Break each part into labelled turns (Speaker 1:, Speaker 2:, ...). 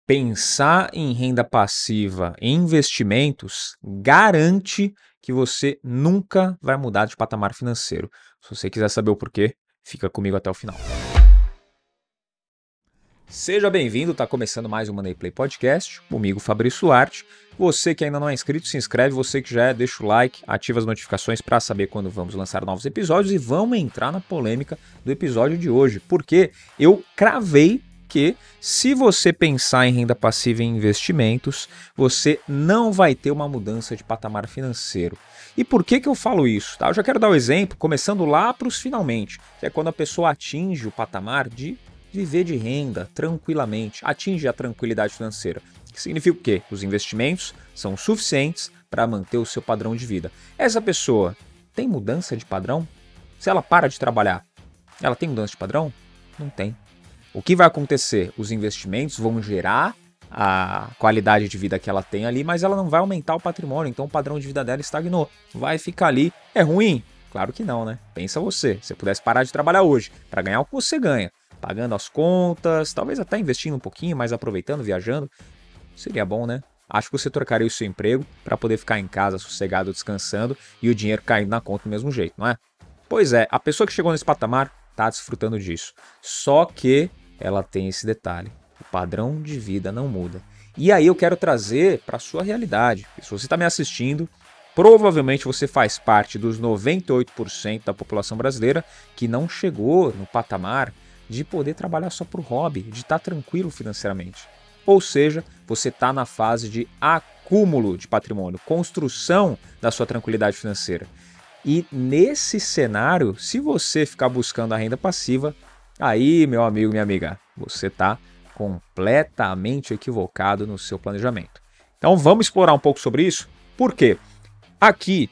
Speaker 1: Pensar em renda passiva em investimentos garante que você nunca vai mudar de patamar financeiro. Se você quiser saber o porquê, fica comigo até o final. Seja bem-vindo, está começando mais um Money Play Podcast, comigo Fabrício Arte. Você que ainda não é inscrito, se inscreve, você que já é, deixa o like, ativa as notificações para saber quando vamos lançar novos episódios e vamos entrar na polêmica do episódio de hoje, porque eu cravei que se você pensar em renda passiva e investimentos, você não vai ter uma mudança de patamar financeiro. E por que eu falo isso? Tá? Eu já quero dar o exemplo, começando lá para os finalmente, que é quando a pessoa atinge o patamar de viver de renda tranquilamente, atinge a tranquilidade financeira. Que significa o quê? Os investimentos são suficientes para manter o seu padrão de vida. Essa pessoa tem mudança de padrão? Se ela para de trabalhar, ela tem mudança de padrão? Não tem. O que vai acontecer? Os investimentos vão gerar a qualidade de vida que ela tem ali, mas ela não vai aumentar o patrimônio, então o padrão de vida dela estagnou. Vai ficar ali. É ruim? Claro que não, né? Pensa você, se você pudesse parar de trabalhar hoje para ganhar o que você ganha, pagando as contas, talvez até investindo um pouquinho, mas aproveitando, viajando, seria bom, né? Acho que você trocaria o seu emprego para poder ficar em casa sossegado, descansando e o dinheiro caindo na conta do mesmo jeito, não é? Pois é, a pessoa que chegou nesse patamar está desfrutando disso. Só que ela tem esse detalhe, o padrão de vida não muda. E aí eu quero trazer para a sua realidade. Se você está me assistindo, provavelmente você faz parte dos 98% da população brasileira que não chegou no patamar de poder trabalhar só por hobby, de estar tranquilo financeiramente. Ou seja, você está na fase de acúmulo de patrimônio, construção da sua tranquilidade financeira. E nesse cenário, se você ficar buscando a renda passiva, aí, meu amigo, minha amiga, você está completamente equivocado no seu planejamento. Então vamos explorar um pouco sobre isso. Por quê? Aqui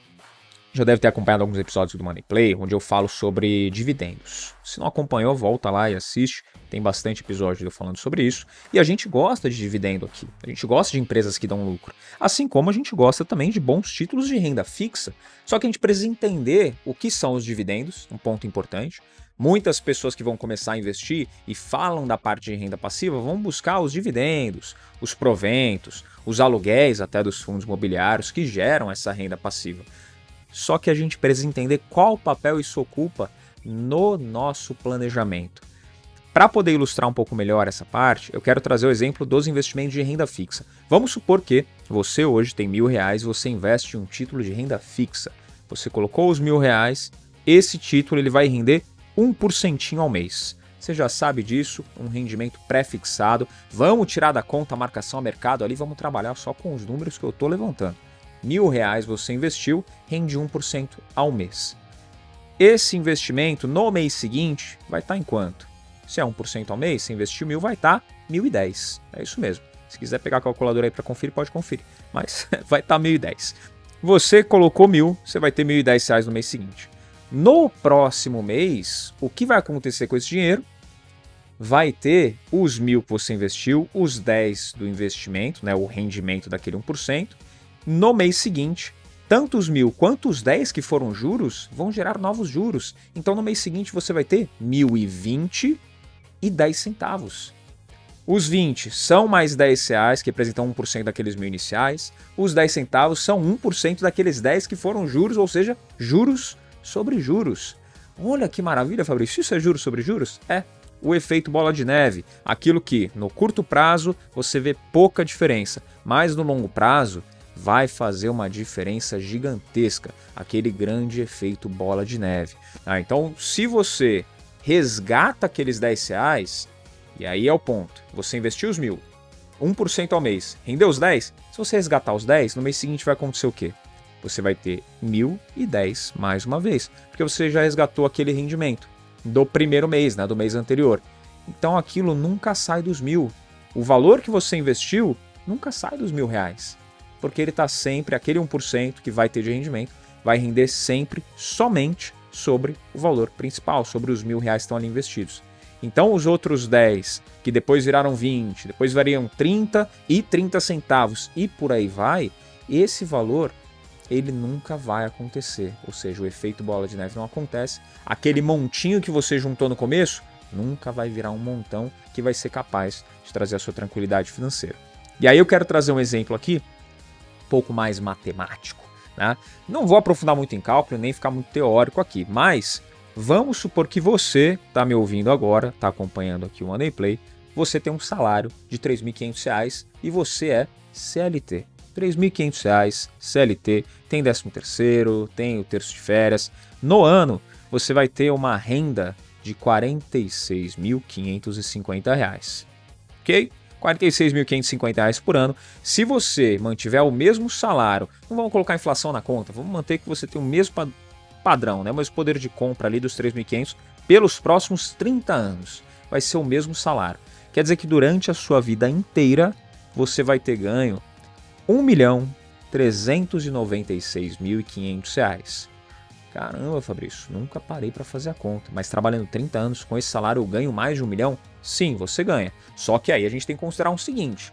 Speaker 1: já deve ter acompanhado alguns episódios do Money Play, onde eu falo sobre dividendos. Se não acompanhou, volta lá e assiste. Tem bastante episódio eu falando sobre isso. E a gente gosta de dividendo aqui. A gente gosta de empresas que dão lucro. Assim como a gente gosta também de bons títulos de renda fixa. Só que a gente precisa entender o que são os dividendos, um ponto importante. Muitas pessoas que vão começar a investir e falam da parte de renda passiva vão buscar os dividendos, os proventos, os aluguéis até dos fundos imobiliários que geram essa renda passiva. Só que a gente precisa entender qual papel isso ocupa no nosso planejamento. Para poder ilustrar um pouco melhor essa parte, eu quero trazer o exemplo dos investimentos de renda fixa. Vamos supor que você hoje tem R$1.000 e você investe em um título de renda fixa. Você colocou os R$1.000, esse título ele vai render 1% ao mês. Você já sabe disso, um rendimento pré-fixado. Vamos tirar da conta a marcação a mercado ali, vamos trabalhar só com os números que eu estou levantando. R$1.000 você investiu, rende 1% ao mês. Esse investimento no mês seguinte vai estar em quanto? Se é 1% ao mês, você investiu 1.000, vai estar 1.010. É isso mesmo. Se quiser pegar a calculadora aí para conferir, pode conferir. Mas vai estar 1.010. Você colocou 1.000, você vai ter R$1.010 no mês seguinte. No próximo mês, o que vai acontecer com esse dinheiro? Vai ter os 1.000 que você investiu, os 10 do investimento, né, o rendimento daquele 1%. No mês seguinte, tanto os 1.000 quanto os 10 que foram juros vão gerar novos juros. Então no mês seguinte você vai ter 1.020 e 10 centavos. Os 20 são mais R$10, que representam 1% daqueles 1.000 iniciais. Os 10 centavos são 1% daqueles 10 que foram juros, ou seja, juros sobre juros. Olha que maravilha, Fabrício. Isso é juros sobre juros? É. O efeito bola de neve. Aquilo que no curto prazo você vê pouca diferença, mas no longo prazo vai fazer uma diferença gigantesca, aquele grande efeito bola de neve. Então, se você resgata aqueles R$10, e aí é o ponto, você investiu os 1.000, 1% ao mês, rendeu os 10, se você resgatar os 10, no mês seguinte vai acontecer o quê? Você vai ter 1.010 mais uma vez, porque você já resgatou aquele rendimento do primeiro mês, né, do mês anterior. Então aquilo nunca sai dos 1.000. O valor que você investiu nunca sai dos R$1.000. Porque ele está sempre, aquele 1% que vai ter de rendimento, vai render sempre somente sobre o valor principal, sobre os R$1.000 que estão ali investidos. Então os outros 10, que depois viraram 20, depois variam 30 e 30 centavos e por aí vai, esse valor ele nunca vai acontecer. Ou seja, o efeito bola de neve não acontece. Aquele montinho que você juntou no começo Nunca vai virar um montão que vai ser capaz de trazer a sua tranquilidade financeira. E aí eu quero trazer um exemplo aqui, um pouco mais matemático, né? Não vou aprofundar muito em cálculo, nem ficar muito teórico aqui, mas vamos supor que você está me ouvindo agora, está acompanhando aqui o Money Play, você tem um salário de R$ 3.500 e você é CLT. R$ 3.500, CLT, tem 13º, tem o terço de férias. No ano, você vai ter uma renda de R$ 46.550. Ok? R$ 46.550 por ano. Se você mantiver o mesmo salário, não vamos colocar inflação na conta, vamos manter que você tem o mesmo padrão, né? O mesmo poder de compra ali dos 3.500 pelos próximos 30 anos. Vai ser o mesmo salário. Quer dizer que durante a sua vida inteira, você vai ter ganho R$ 1.396.500. Caramba, Fabrício, nunca parei para fazer a conta. Mas trabalhando 30 anos com esse salário, eu ganho mais de R$ 1 milhão? Sim, você ganha. Só que aí a gente tem que considerar o seguinte.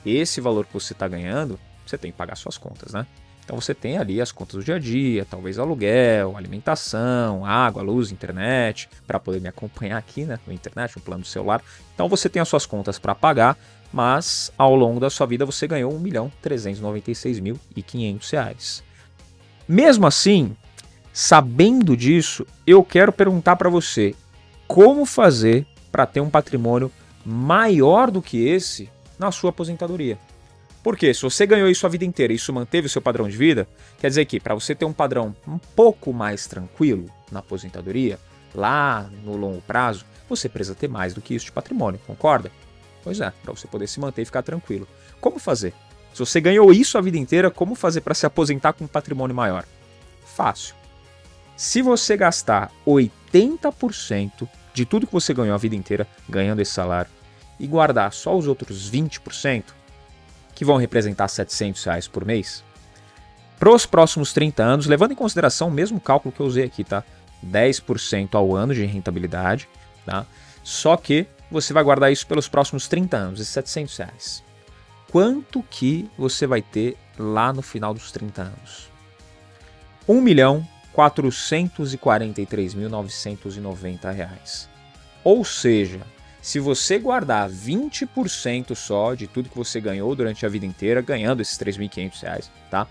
Speaker 1: Esse valor que você está ganhando, você tem que pagar suas contas, né? Então você tem ali as contas do dia a dia, talvez aluguel, alimentação, água, luz, internet, para poder me acompanhar aqui, né, no internet, no plano do celular. Então você tem as suas contas para pagar, mas ao longo da sua vida você ganhou R$ 1.396.500. Mesmo assim, sabendo disso, eu quero perguntar para você como fazer para ter um patrimônio maior do que esse na sua aposentadoria. Porque se você ganhou isso a vida inteira e isso manteve o seu padrão de vida, quer dizer que para você ter um padrão um pouco mais tranquilo na aposentadoria, lá no longo prazo, você precisa ter mais do que isso de patrimônio, concorda? Pois é, para você poder se manter e ficar tranquilo. Como fazer? Se você ganhou isso a vida inteira, como fazer para se aposentar com um patrimônio maior? Fácil. Se você gastar 80% de tudo que você ganhou a vida inteira, ganhando esse salário, e guardar só os outros 20%, que vão representar R$ 700 por mês, para os próximos 30 anos, levando em consideração o mesmo cálculo que eu usei aqui, tá? 10% ao ano de rentabilidade, tá? Só que você vai guardar isso pelos próximos 30 anos, esses R$ 700. Quanto que você vai ter lá no final dos 30 anos? R$ 1.443.990. Ou seja, se você guardar 20% só de tudo que você ganhou durante a vida inteira, ganhando esses R$ 3.500, tá?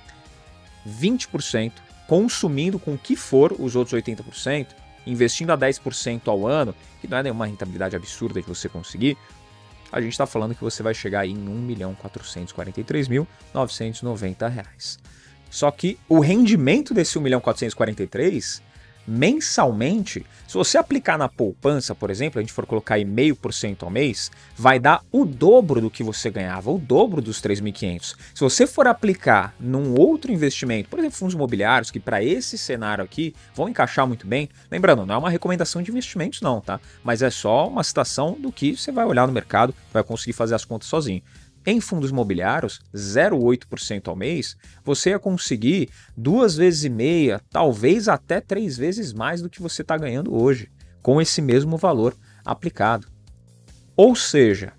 Speaker 1: 20%, consumindo com o que for os outros 80%, investindo a 10% ao ano, que não é nenhuma rentabilidade absurda que você conseguir, a gente está falando que você vai chegar aí em R$ 1.443.990. Só que o rendimento desse 1.443.000 mensalmente, se você aplicar na poupança, por exemplo, a gente for colocar aí 0,5% ao mês, vai dar o dobro do que você ganhava, o dobro dos 3.500. Se você for aplicar num outro investimento, por exemplo, fundos imobiliários, que para esse cenário aqui vão encaixar muito bem, lembrando, não é uma recomendação de investimentos não, tá? Mas é só uma citação do que você vai olhar no mercado, vai conseguir fazer as contas sozinho. Em fundos imobiliários, 0,8% ao mês, você ia conseguir 2,5 vezes, talvez até 3 vezes mais do que você está ganhando hoje, com esse mesmo valor aplicado. Ou seja,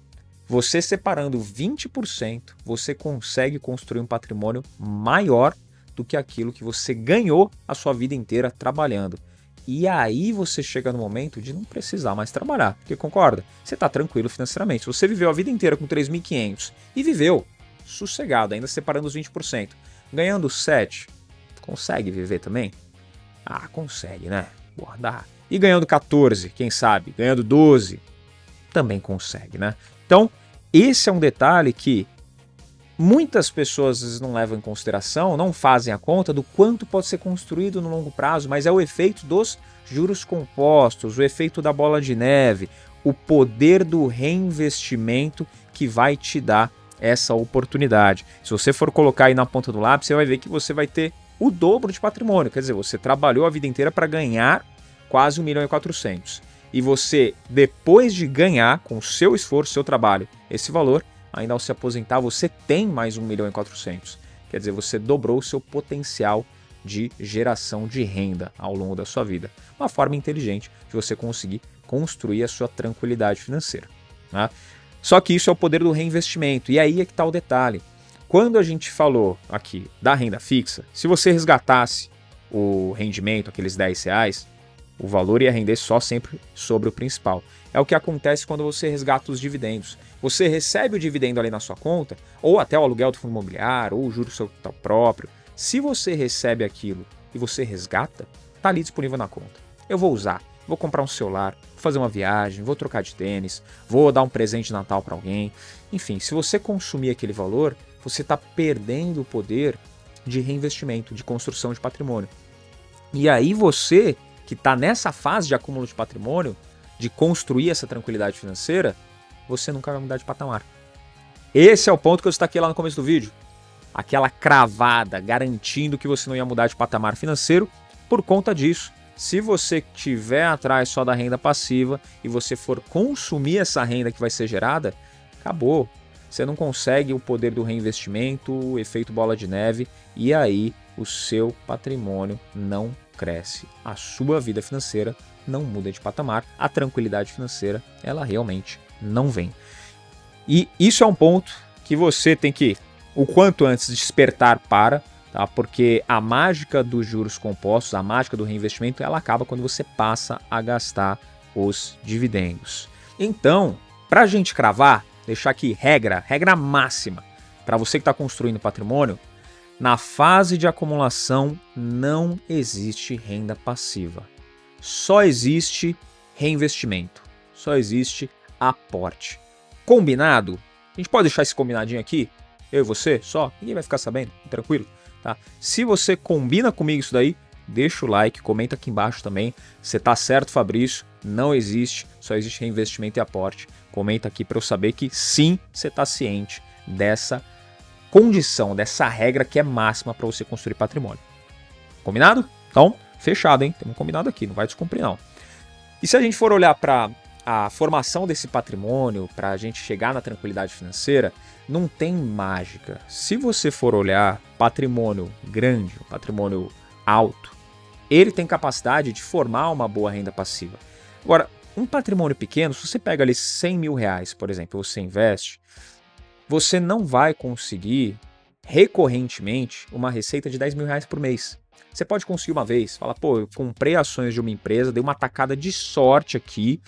Speaker 1: você separando 20%, você consegue construir um patrimônio maior do que aquilo que você ganhou a sua vida inteira trabalhando. E aí você chega no momento de não precisar mais trabalhar, porque concorda? Você está tranquilo financeiramente. Se você viveu a vida inteira com 3.500 e viveu sossegado, ainda separando os 20%, ganhando 7, consegue viver também? Ah, consegue, né? Guardar. E ganhando 14, quem sabe? Ganhando 12, também consegue, né? Então, esse é um detalhe que muitas pessoas às vezes não levam em consideração, não fazem a conta do quanto pode ser construído no longo prazo, mas é o efeito dos juros compostos, o efeito da bola de neve, o poder do reinvestimento que vai te dar essa oportunidade. Se você for colocar aí na ponta do lápis, você vai ver que você vai ter o dobro de patrimônio, quer dizer, você trabalhou a vida inteira para ganhar quase 1.400.000. E você, depois de ganhar, com o seu esforço, seu trabalho, esse valor, ainda ao se aposentar, você tem mais 1.400.000. Quer dizer, você dobrou o seu potencial de geração de renda ao longo da sua vida. Uma forma inteligente de você conseguir construir a sua tranquilidade financeira, né? Só que isso é o poder do reinvestimento. E aí é que está o detalhe. Quando a gente falou aqui da renda fixa, se você resgatasse o rendimento, aqueles R$10, O valor ia render só sempre sobre o principal. É o que acontece quando você resgata os dividendos. Você recebe o dividendo ali na sua conta, ou até o aluguel do fundo imobiliário, ou o juro do seu capital próprio. Se você recebe aquilo e você resgata, tá ali disponível na conta. Eu vou usar, vou comprar um celular, vou fazer uma viagem, vou trocar de tênis, vou dar um presente de Natal para alguém. Enfim, se você consumir aquele valor, você está perdendo o poder de reinvestimento, de construção de patrimônio. E aí você, que está nessa fase de acúmulo de patrimônio, de construir essa tranquilidade financeira, você nunca vai mudar de patamar. Esse é o ponto que eu destaquei lá no começo do vídeo. Aquela cravada garantindo que você não ia mudar de patamar financeiro por conta disso. Se você estiver atrás só da renda passiva e você for consumir essa renda que vai ser gerada, acabou. Você não consegue o poder do reinvestimento, o efeito bola de neve, e aí o seu patrimônio não cresce. A sua vida financeira não muda de patamar, a tranquilidade financeira, ela realmente não vem. E isso é um ponto que você tem que, o quanto antes, despertar para, tá? Porque a mágica dos juros compostos, a mágica do reinvestimento, ela acaba quando você passa a gastar os dividendos. Então, para a gente cravar, deixar aqui regra máxima, para você que está construindo patrimônio, na fase de acumulação não existe renda passiva. Só existe reinvestimento, só existe aporte. Combinado? A gente pode deixar esse combinadinho aqui? Eu e você só? Ninguém vai ficar sabendo, tranquilo? Tá? Se você combina comigo isso daí, deixa o like, comenta aqui embaixo também. Você tá certo, Fabrício? Não existe, só existe reinvestimento e aporte. Comenta aqui para eu saber que sim, você está ciente dessa condição, dessa regra que é máxima para você construir patrimônio. Combinado? Então, fechado, hein? Temos um combinado aqui, não vai descumprir não. E se a gente for olhar para a formação desse patrimônio, para a gente chegar na tranquilidade financeira, não tem mágica. Se você for olhar patrimônio grande, patrimônio alto, ele tem capacidade de formar uma boa renda passiva. Agora, um patrimônio pequeno, se você pega ali 100 mil reais, por exemplo, você investe, você não vai conseguir recorrentemente uma receita de 10 mil reais por mês. Você pode conseguir uma vez, fala, pô, eu comprei ações de uma empresa, dei uma tacada de sorte aqui,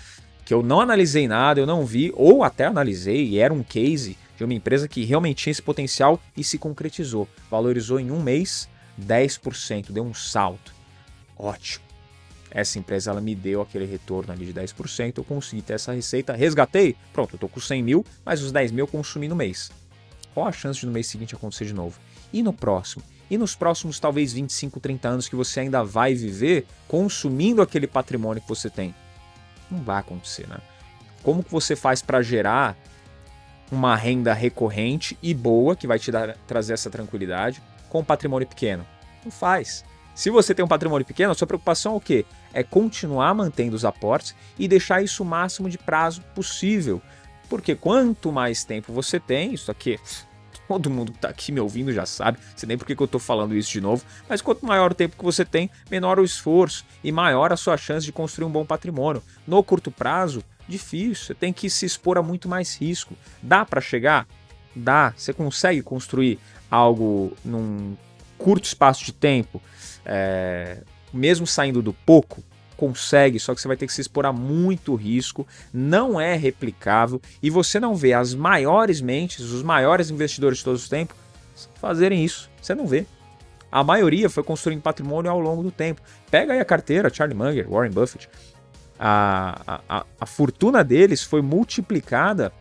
Speaker 1: que eu não analisei nada, eu não vi, ou até analisei e era um case de uma empresa que realmente tinha esse potencial e se concretizou. Valorizou em um mês 10%, deu um salto. Ótimo. Essa empresa ela me deu aquele retorno ali de 10%, eu consegui ter essa receita, resgatei, pronto, eu tô com 100 mil, mas os 10 mil eu consumi no mês. Qual a chance de no mês seguinte acontecer de novo? E no próximo? E nos próximos talvez 25, 30 anos que você ainda vai viver consumindo aquele patrimônio que você tem? Não vai acontecer, né? Como que você faz para gerar uma renda recorrente e boa, que vai te trazer essa tranquilidade, com um patrimônio pequeno? Não faz. Se você tem um patrimônio pequeno, a sua preocupação é o quê? É continuar mantendo os aportes e deixar isso o máximo de prazo possível. Porque quanto mais tempo você tem, isso aqui, todo mundo que está aqui me ouvindo já sabe, não sei nem por que eu estou falando isso de novo, mas quanto maior o tempo que você tem, menor o esforço e maior a sua chance de construir um bom patrimônio. No curto prazo, difícil, você tem que se expor a muito mais risco. Dá para chegar? Dá. Você consegue construir algo num curto espaço de tempo, mesmo saindo do pouco? Consegue, só que você vai ter que se expor a muito risco, não é replicável e você não vê as maiores mentes, os maiores investidores de todos os tempos fazerem isso, você não vê. A maioria foi construindo patrimônio ao longo do tempo. Pega aí a carteira, Charlie Munger, Warren Buffett, a fortuna deles foi multiplicada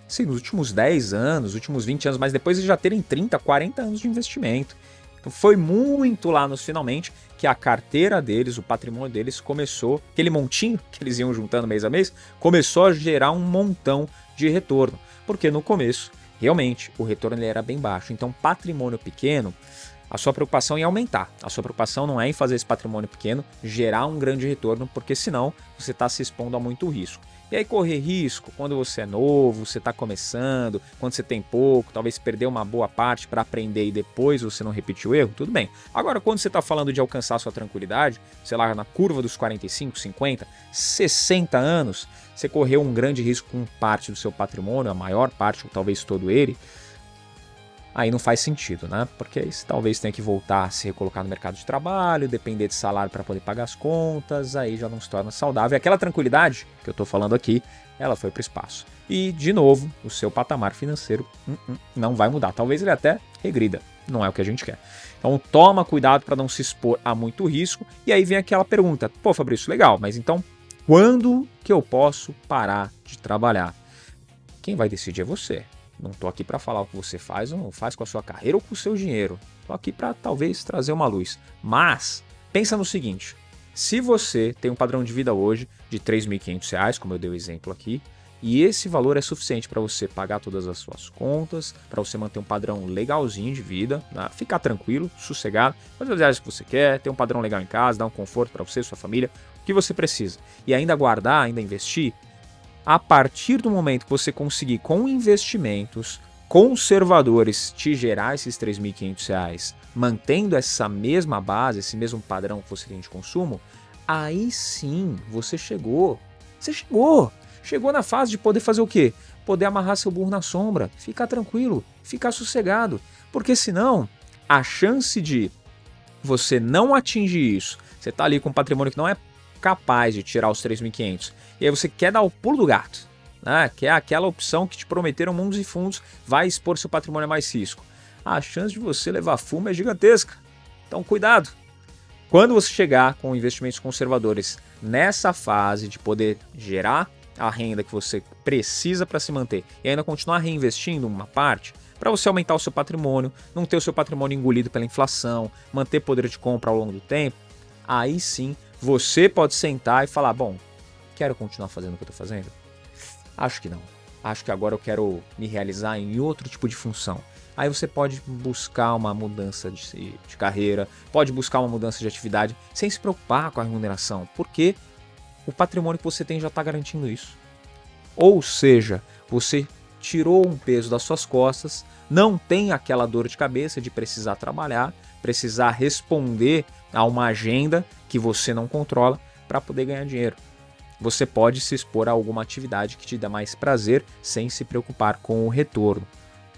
Speaker 1: assim, nos últimos 10 anos, nos últimos 20 anos, mas depois de já terem 30, 40 anos de investimento. Então foi muito lá nos finalmente que a carteira deles, o patrimônio deles começou, aquele montinho que eles iam juntando mês a mês, começou a gerar um montão de retorno. Porque no começo, realmente, o retorno ele era bem baixo. Então, patrimônio pequeno, a sua preocupação é aumentar. A sua preocupação não é em fazer esse patrimônio pequeno gerar um grande retorno, porque senão você está se expondo a muito risco. E aí correr risco quando você é novo, você está começando, quando você tem pouco, talvez perder uma boa parte para aprender e depois você não repetir o erro, tudo bem. Agora, quando você está falando de alcançar sua tranquilidade, sei lá, na curva dos 45, 50, 60 anos, você correu um grande risco com parte do seu patrimônio, a maior parte ou talvez todo ele, aí não faz sentido, né? Porque aí você talvez tenha que voltar a se recolocar no mercado de trabalho, depender de salário para poder pagar as contas, aí já não se torna saudável. E aquela tranquilidade que eu estou falando aqui, ela foi para o espaço. E, de novo, o seu patamar financeiro não vai mudar. Talvez ele até regrida. Não é o que a gente quer. Então, toma cuidado para não se expor a muito risco. E aí vem aquela pergunta: pô, Fabrício, legal, mas então quando que eu posso parar de trabalhar? Quem vai decidir é você. Não estou aqui para falar o que você faz ou não faz com a sua carreira ou com o seu dinheiro. Estou aqui para talvez trazer uma luz. Mas pensa no seguinte: se você tem um padrão de vida hoje de R$ 3.500, como eu dei o exemplo aqui, e esse valor é suficiente para você pagar todas as suas contas, para você manter um padrão legalzinho de vida, né? Ficar tranquilo, sossegado, fazer as viagens que você quer, ter um padrão legal em casa, dar um conforto para você e sua família, o que você precisa. E ainda guardar, ainda investir, a partir do momento que você conseguir com investimentos conservadores te gerar esses R$ 3.500, mantendo essa mesma base, esse mesmo padrão que você tem de consumo, aí sim você chegou. Você chegou na fase de poder fazer o quê? Poder amarrar seu burro na sombra, ficar tranquilo, ficar sossegado. Porque senão, a chance de você não atingir isso, você está ali com um patrimônio que não é capaz de tirar os 3.500, e aí você quer dar o pulo do gato, né? Que é aquela opção que te prometeram mundos e fundos, vai expor seu patrimônio a mais risco. A chance de você levar fumo é gigantesca. Então cuidado. Quando você chegar com investimentos conservadores nessa fase de poder gerar a renda que você precisa para se manter e ainda continuar reinvestindo uma parte, para você aumentar o seu patrimônio, não ter o seu patrimônio engolido pela inflação, manter poder de compra ao longo do tempo, aí sim você pode sentar e falar: bom, quero continuar fazendo o que eu estou fazendo? Acho que não. Acho que agora eu quero me realizar em outro tipo de função. Aí você pode buscar uma mudança de carreira, pode buscar uma mudança de atividade, sem se preocupar com a remuneração, porque o patrimônio que você tem já está garantindo isso. Ou seja, você tirou um peso das suas costas, não tem aquela dor de cabeça de precisar trabalhar, precisar responder a uma agenda que você não controla para poder ganhar dinheiro. Você pode se expor a alguma atividade que te dá mais prazer sem se preocupar com o retorno.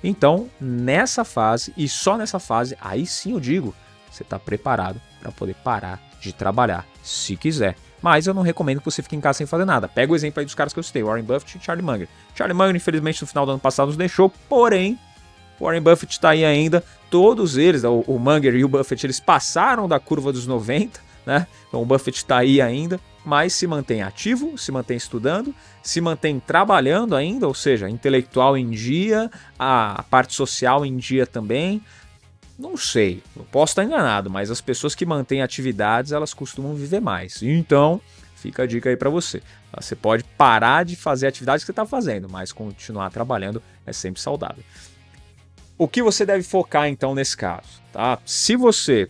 Speaker 1: Então, nessa fase, e só nessa fase, aí sim eu digo, você está preparado para poder parar de trabalhar, se quiser. Mas eu não recomendo que você fique em casa sem fazer nada. Pega o exemplo aí dos caras que eu citei, Warren Buffett e Charlie Munger. Charlie Munger, infelizmente, no final do ano passado nos deixou, porém, Warren Buffett está aí ainda. Todos eles, o Munger e o Buffett, eles passaram da curva dos 90, né? Então o Buffett está aí ainda, mas se mantém ativo, se mantém estudando, se mantém trabalhando ainda, ou seja, intelectual em dia, a parte social em dia também. Não sei, eu posso estar enganado, mas as pessoas que mantêm atividades, elas costumam viver mais. Então, fica a dica aí para você. Você pode parar de fazer a atividade que você está fazendo, mas continuar trabalhando é sempre saudável. O que você deve focar então nesse caso? Tá? Se você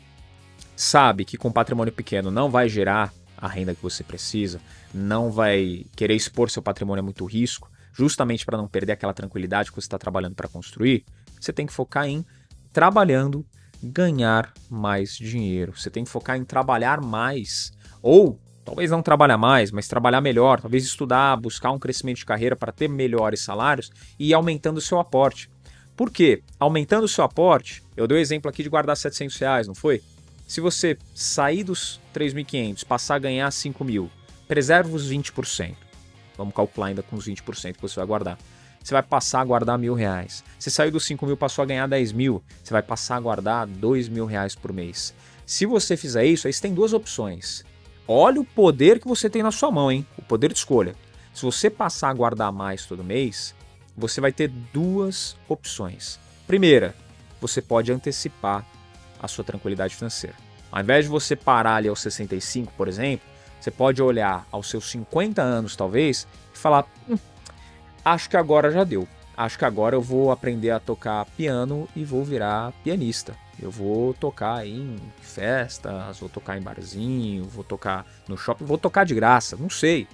Speaker 1: sabe que com patrimônio pequeno não vai gerar a renda que você precisa, não vai querer expor seu patrimônio a muito risco, justamente para não perder aquela tranquilidade que você está trabalhando para construir, você tem que focar em trabalhando, ganhar mais dinheiro. Você tem que focar em trabalhar mais, ou talvez não trabalhar mais, mas trabalhar melhor, talvez estudar, buscar um crescimento de carreira para ter melhores salários e ir aumentando o seu aporte. Por quê? Aumentando o seu aporte, eu dei o exemplo aqui de guardar R$700, não foi? Se você sair dos 3.500, passar a ganhar 5.000, preserva os 20%. Vamos calcular ainda com os 20% que você vai guardar. Você vai passar a guardar R$1.000. Você saiu dos 5.000, passou a ganhar 10.000. Você vai passar a guardar R$2.000 por mês. Se você fizer isso, aí você tem duas opções. Olha o poder que você tem na sua mão, hein? O poder de escolha. Se você passar a guardar mais todo mês, você vai ter duas opções. Primeira, você pode antecipar a sua tranquilidade financeira. Ao invés de você parar ali aos 65, por exemplo, você pode olhar aos seus 50 anos, talvez, e falar: acho que agora já deu. Acho que agora eu vou aprender a tocar piano e vou virar pianista. Eu vou tocar em festas, vou tocar em barzinho, vou tocar no shopping, vou tocar de graça. Não sei.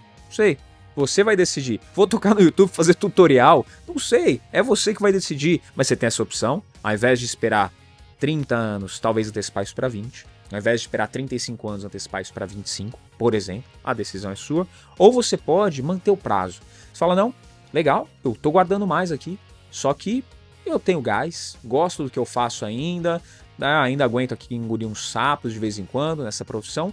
Speaker 1: Você vai decidir. Vou tocar no YouTube, fazer tutorial. Não sei. É você que vai decidir. Mas você tem essa opção. Ao invés de esperar 30 anos, talvez antecipar isso para 20. Ao invés de esperar 35 anos, antecipar isso para 25, por exemplo. A decisão é sua. Ou você pode manter o prazo. Você fala: não, legal, eu tô guardando mais aqui. Só que eu tenho gás, gosto do que eu faço ainda, né? Ainda aguento aqui engolir uns sapos de vez em quando nessa profissão,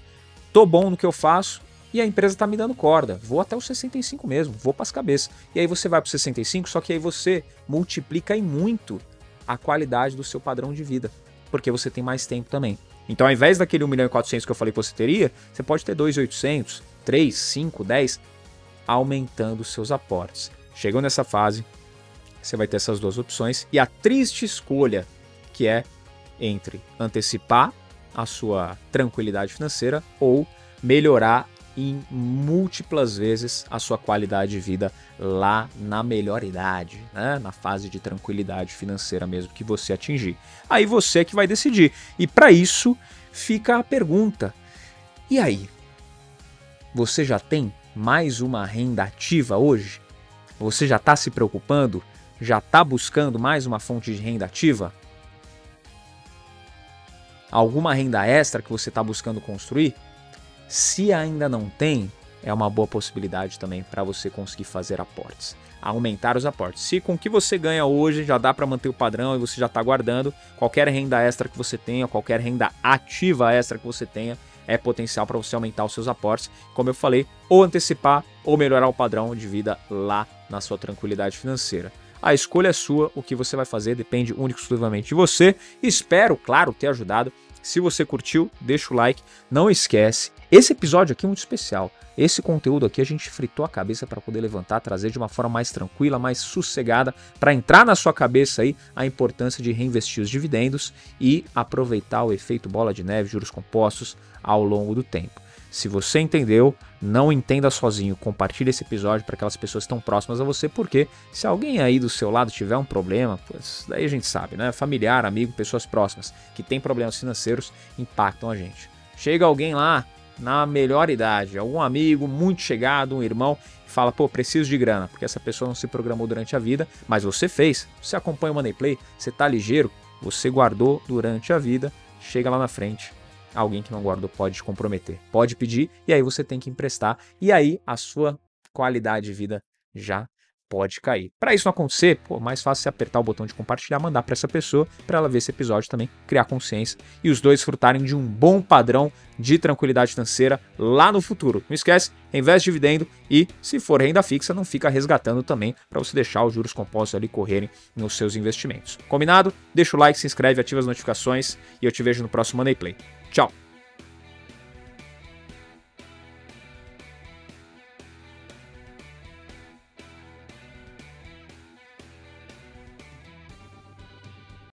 Speaker 1: tô bom no que eu faço e a empresa tá me dando corda, vou até os 65 mesmo, vou para as cabeças. E aí você vai para os 65, só que aí você multiplica em muito a qualidade do seu padrão de vida, porque você tem mais tempo também. Então, ao invés daquele 1.400.000 que eu falei que você teria, você pode ter 2.800, 3, 5, 10, aumentando os seus aportes. Chegou nessa fase, você vai ter essas duas opções e a triste escolha, que é entre antecipar a sua tranquilidade financeira ou melhorar em múltiplas vezes a sua qualidade de vida lá na melhor idade, né? Na fase de tranquilidade financeira mesmo que você atingir. Aí você que vai decidir. E para isso fica a pergunta: e aí? Você já tem mais uma renda ativa hoje? Você já está se preocupando? Já está buscando mais uma fonte de renda ativa? Alguma renda extra que você está buscando construir? Se ainda não tem, é uma boa possibilidade também para você conseguir fazer aportes, aumentar os aportes. Se com o que você ganha hoje já dá para manter o padrão e você já está guardando, qualquer renda extra que você tenha, qualquer renda ativa extra que você tenha, é potencial para você aumentar os seus aportes, como eu falei, ou antecipar ou melhorar o padrão de vida lá na sua tranquilidade financeira. A escolha é sua, o que você vai fazer depende único e exclusivamente de você. Espero, claro, ter ajudado. Se você curtiu, deixa o like, não esquece. Esse episódio aqui é muito especial. Esse conteúdo aqui a gente fritou a cabeça para poder levantar, trazer de uma forma mais tranquila, mais sossegada, para entrar na sua cabeça aí a importância de reinvestir os dividendos e aproveitar o efeito bola de neve, juros compostos ao longo do tempo. Se você entendeu, não entenda sozinho, compartilhe esse episódio para aquelas pessoas que estão próximas a você, porque se alguém aí do seu lado tiver um problema, pois daí a gente sabe, né? Familiar, amigo, pessoas próximas que têm problemas financeiros impactam a gente. Chega alguém lá na melhor idade, algum amigo muito chegado, um irmão, e fala, pô, preciso de grana, porque essa pessoa não se programou durante a vida, mas você fez, você acompanha o Money Play, você tá ligeiro, você guardou durante a vida, chega lá na frente, alguém que não guardou pode te comprometer, pode pedir, e aí você tem que emprestar, e aí a sua qualidade de vida já pode cair. Para isso não acontecer, pô, mais fácil você apertar o botão de compartilhar, mandar para essa pessoa, para ela ver esse episódio também, criar consciência e os dois desfrutarem de um bom padrão de tranquilidade financeira lá no futuro. Não esquece, investe dividendo e, se for renda fixa, não fica resgatando também para você deixar os juros compostos ali correrem nos seus investimentos. Combinado? Deixa o like, se inscreve, ativa as notificações e eu te vejo no próximo Money Play. Tchau!